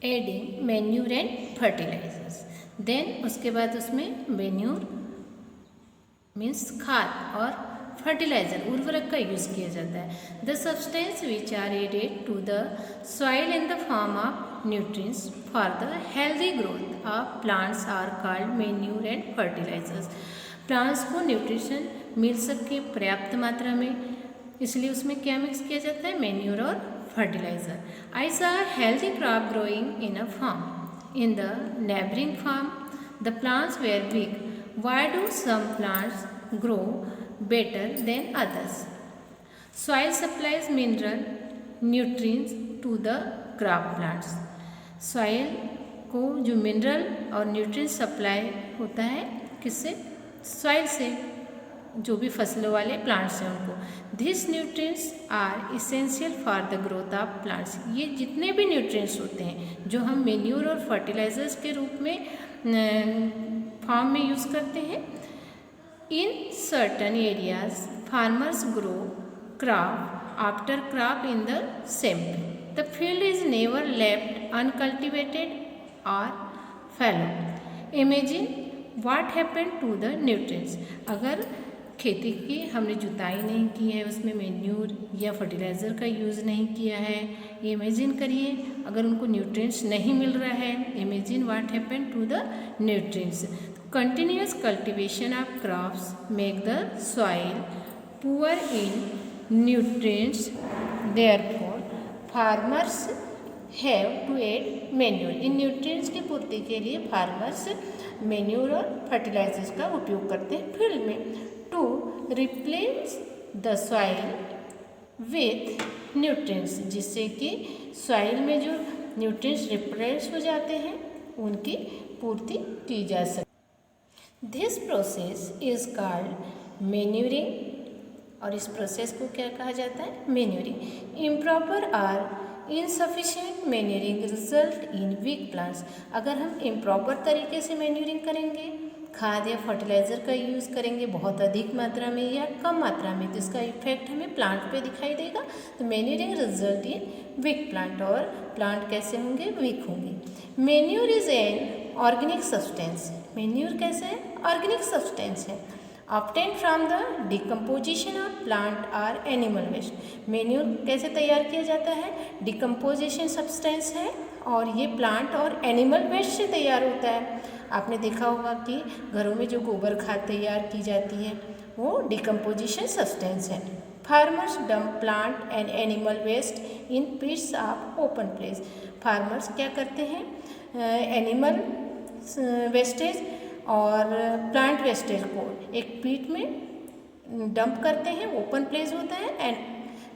Adding manure and fertilisers. Then उसके बाद उसमें मैन्यूर मीन्स खाद और फर्टिलाइजर उर्वरक का यूज़ किया जाता है। The substance which are added to the soil in the form of nutrients for the healthy growth of plants are called manure and fertilisers. Plants को न्यूट्रिशन मिल सके पर्याप्त मात्रा में, इसलिए उसमें क्या मिक्स किया जाता है, मैन्यूर और fertiliser. I saw healthy crop growing in a farm. In the neighbouring farm the plants were big. Why do some plants grow better than others? Soil supplies mineral nutrients to the crop plants. Soil को जो mineral और nutrient supply होता है किससे, soil से, जो भी फसलों वाले प्लांट्स हैं उनको। This nutrients are essential for the growth of plants. ये जितने भी न्यूट्रिएंट्स होते हैं जो हम मैन्यूर और फर्टिलाइजर्स के रूप में फार्म में यूज़ करते हैं। In certain areas farmers grow crop after crop in the same field. The field is never left uncultivated or fallow. Imagine what happened to the nutrients. अगर खेती की हमने जुताई नहीं की है, उसमें मैन्यूर या फर्टिलाइज़र का यूज़ नहीं किया है, इमेजिन करिए अगर उनको न्यूट्रिएंट्स नहीं मिल रहा है, imagine what happened to the nutrients. Continuous cultivation of crops make the soil poor in nutrients. Therefore farmers have to add manure. इन न्यूट्रिएंट्स की पूर्ति के लिए फार्मर्स मैन्यूर और फर्टिलाइजर्स का उपयोग करते हैं फील्ड में, to replace the soil with nutrients, जिससे कि सॉइल में जो न्यूट्रिएंट्स रिप्लेस हो जाते हैं उनकी पूर्ति की जा सके। This process is called manuring. और इस प्रोसेस को क्या कहा जाता है, manuring. Improper or insufficient manuring result in weak plants. अगर हम इम्प्रॉपर तरीके से मैन्यूरिंग करेंगे, खाद या फर्टिलाइज़र का यूज़ करेंगे बहुत अधिक मात्रा में या कम मात्रा में, जिसका इफेक्ट हमें प्लांट पे दिखाई देगा, तो manuring result in weak plant. और प्लांट कैसे होंगे, वीक होंगे। Manure is an organic substance. Manure कैसे है, ऑर्गेनिक सब्सटेंस है। Obtained from the decomposition of plant or animal waste. Manure कैसे तैयार किया जाता है, डिकम्पोजिशन सब्सटेंस है और ये प्लांट और एनिमल वेस्ट से तैयार होता है। आपने देखा होगा कि घरों में जो गोबर खाद तैयार की जाती है वो डिकम्पोजिशन सब्सटेंस है। Farmers dump plant and animal waste in pits of open place. Farmers क्या करते हैं, एनिमल वेस्टेज और प्लांट वेस्टेज को एक पीट में डंप करते हैं, ओपन प्लेस होता है, and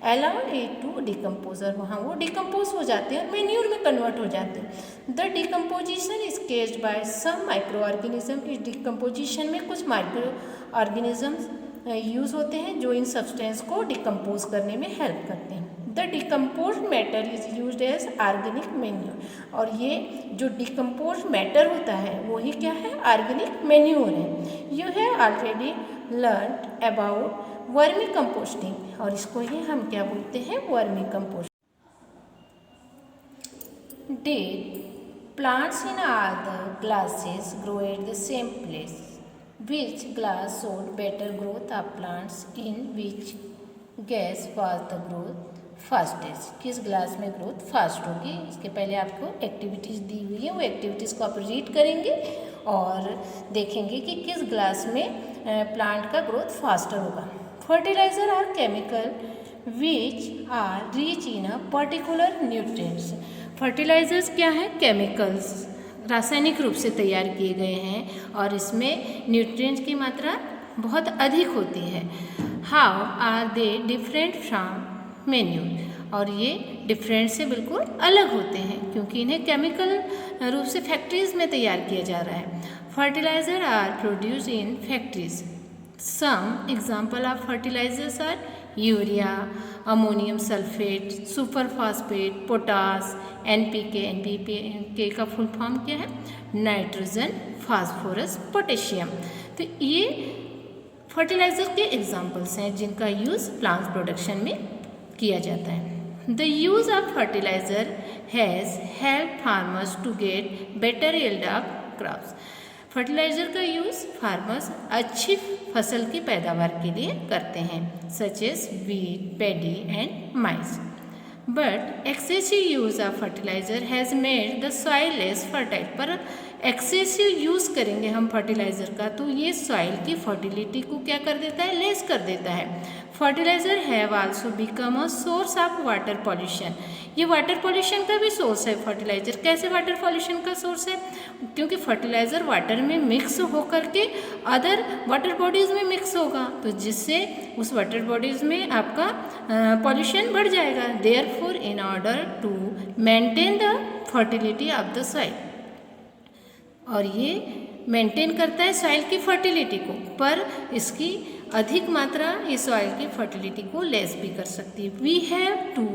allowed it to decomposer. वहाँ वो डिकम्पोज हो जाते हैं, मैन्यूर में कन्वर्ट हो जाते हैं। The decomposition is caused by some micro organism. इस डिकम्पोजिशन में कुछ माइक्रो ऑर्गेनिजम्स यूज़ होते हैं जो इन सब्सटेंस को डिकम्पोज करने में हेल्प करते हैं। The decompose matter is used as organic manure. और ये जो डिकम्पोज मैटर होता है वही क्या है, ऑर्गेनिक मैन्यूर है। You have already learn about vermi composting. और इसको ही हम क्या बोलते हैं, vermi compost. Did plants in all the glasses grow at the same place? Which glass showed better growth of plants? In which glass was the growth fastest? किस glass में growth fast होगी? इसके पहले आपको एक्टिविटीज़ दी हुई है, वो activities को आप रीड करेंगे और देखेंगे कि किस ग्लास में प्लांट का ग्रोथ फास्टर होगा। Fertiliser are chemical which are rich in a particular nutrients. Fertilisers क्या है, केमिकल्स, रासायनिक रूप से तैयार किए गए हैं और इसमें न्यूट्रिएंट्स की मात्रा बहुत अधिक होती है। How are they different from manure. और ये डिफरेंट से बिल्कुल अलग होते हैं क्योंकि इन्हें केमिकल रूप से फैक्ट्रीज में तैयार किया जा रहा है। Fertiliser are produce in factories. Some example of fertilisers are urea, ammonium sulphate, super phosphate, potash, NPK. NPK का फुल फॉर्म क्या है, नाइट्रोजन, फास्फोरस, पोटेशियम। तो ये फर्टिलाइजर के एग्जाम्पल्स हैं जिनका यूज़ प्लांट प्रोडक्शन में किया जाता है। The use of fertiliser has help farmers to get better yield of crops. Fertiliser का यूज़ फार्मर्स अच्छी फसल की पैदावार के लिए करते हैं, such as wheat, paddy and maize. But excessive use of fertiliser has made the soil less fertile. पर एक्सेसिव यूज़ करेंगे हम फर्टिलाइज़र का तो ये सॉइल की फर्टिलिटी को क्या कर देता है, लेस कर देता है। Fertiliser have also become a source of water pollution. ये वाटर पॉल्यूशन का भी सोर्स है फर्टिलाइज़र। कैसे वाटर पॉल्यूशन का सोर्स है? क्योंकि फर्टिलाइज़र वाटर में मिक्स होकर के अदर वाटर बॉडीज़ में मिक्स होगा, तो जिससे उस वाटर बॉडीज़ में आपका पॉल्यूशन बढ़ जाएगा। Therefore in order to maintain the fertility of the soil, और ये मेंटेन करता है सॉइल की फर्टिलिटी को, पर इसकी अधिक मात्रा इस सॉइल की फर्टिलिटी को लेस भी कर सकती है। We have to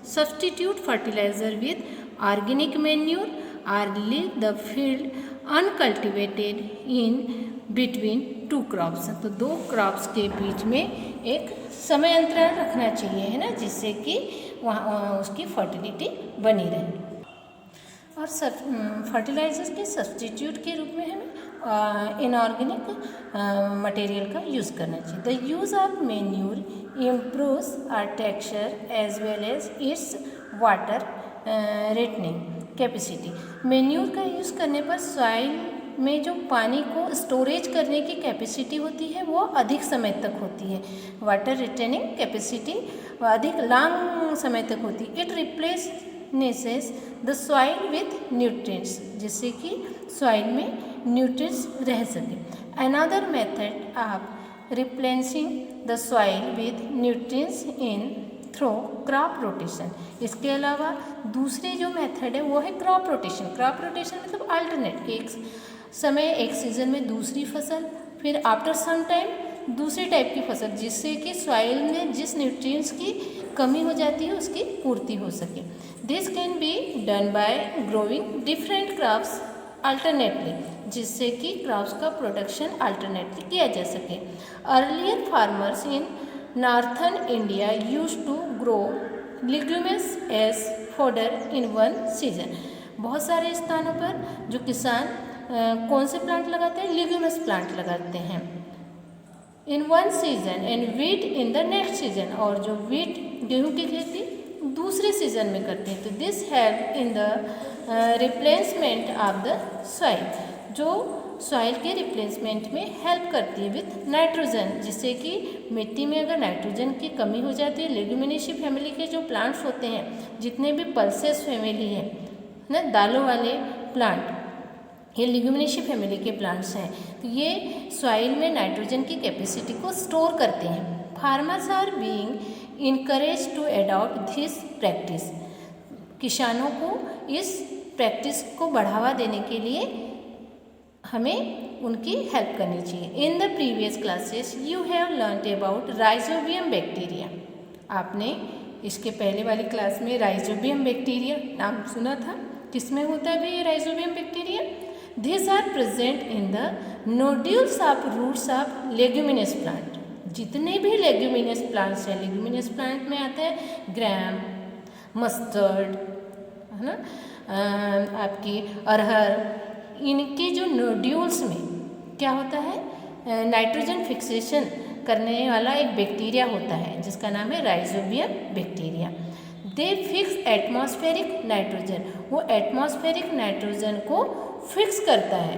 substitute fertiliser with organic manure और leave the field uncultivated in between two crops. तो दो क्रॉप्स के बीच में एक समय अंतराल रखना चाहिए, है ना, जिससे कि वहाँ उसकी फर्टिलिटी बनी रहे। और फर्टिलाइजर के सब्सटीट्यूट के रूप में हमें इनऑर्गेनिक मटेरियल का यूज़ करना चाहिए। The use of manure improves our texture as well as its water retaining capacity. Manure का यूज़ करने पर सॉइल में जो पानी को स्टोरेज करने की कैपेसिटी होती है वो अधिक समय तक होती है। वाटर रिटेनिंग कैपेसिटी अधिक लॉन्ग समय तक होती है। It replaces the soil with nutrients, जिससे कि सॉइल में न्यूट्रिएंट्स रह सके। Another method of replacing the soil with nutrients in through crop rotation. इसके अलावा दूसरी जो मेथड है वो है क्रॉप रोटेशन। क्रॉप रोटेशन मतलब अल्टरनेट, एक समय एक सीजन में दूसरी फसल, फिर आफ्टर सम टाइम दूसरे टाइप की फसल, जिससे कि सॉइल में जिस न्यूट्रिएंट्स की कमी हो जाती है उसकी पूर्ति हो सके। This can be done by growing different crops alternately, जिससे कि क्रॉप्स का प्रोडक्शन अल्टरनेटली किया जा सके। Earlier farmers in northern India use to grow legumes as fodder in one season. बहुत सारे स्थानों पर जो किसान कौन से प्लांट लगाते हैं, लिग्यूमेस प्लांट लगाते हैं इन one season and wheat in the next season, और जो वीट गेहूं की खेती दूसरे सीजन में करते हैं। तो this help in the replacement of the soil, जो सॉइल के रिप्लेसमेंट में हेल्प करती है विथ नाइट्रोजन, जिससे कि मिट्टी में अगर नाइट्रोजन की कमी हो जाती है। लेग्यूमिनेसी फैमिली के जो प्लांट्स होते हैं, जितने भी पल्सेस फैमिली है ना, दालों वाले प्लांट, ये लेग्यूमिनेसी फैमिली के प्लांट्स हैं, तो ये सॉइल में नाइट्रोजन की कैपेसिटी को स्टोर करते हैं। Farmers are being encourage to adopt this practice. किसानों को इस प्रैक्टिस को बढ़ावा देने के लिए हमें उनकी हेल्प करनी चाहिए। In the previous classes you have learned about rhizobium bacteria. आपने इसके पहले वाली क्लास में राइजोबियम बैक्टीरिया नाम सुना था। किसमें होता है भाई ये rhizobium bacteria? These are present in the nodules of roots of leguminous plant। जितने भी लेग्यूमिनस प्लांट्स हैं, लेग्यूमिनस प्लांट में आते हैं ग्राम, मस्टर्ड, है ना, आपकी अरहर, इनके जो नोड्यूल्स में क्या होता है, नाइट्रोजन फिक्सेशन करने वाला एक बैक्टीरिया होता है जिसका नाम है राइजोबियम बैक्टीरिया। दे फिक्स एटमॉस्फेरिक नाइट्रोजन, वो एटमॉस्फेरिक नाइट्रोजन को फिक्स करता है।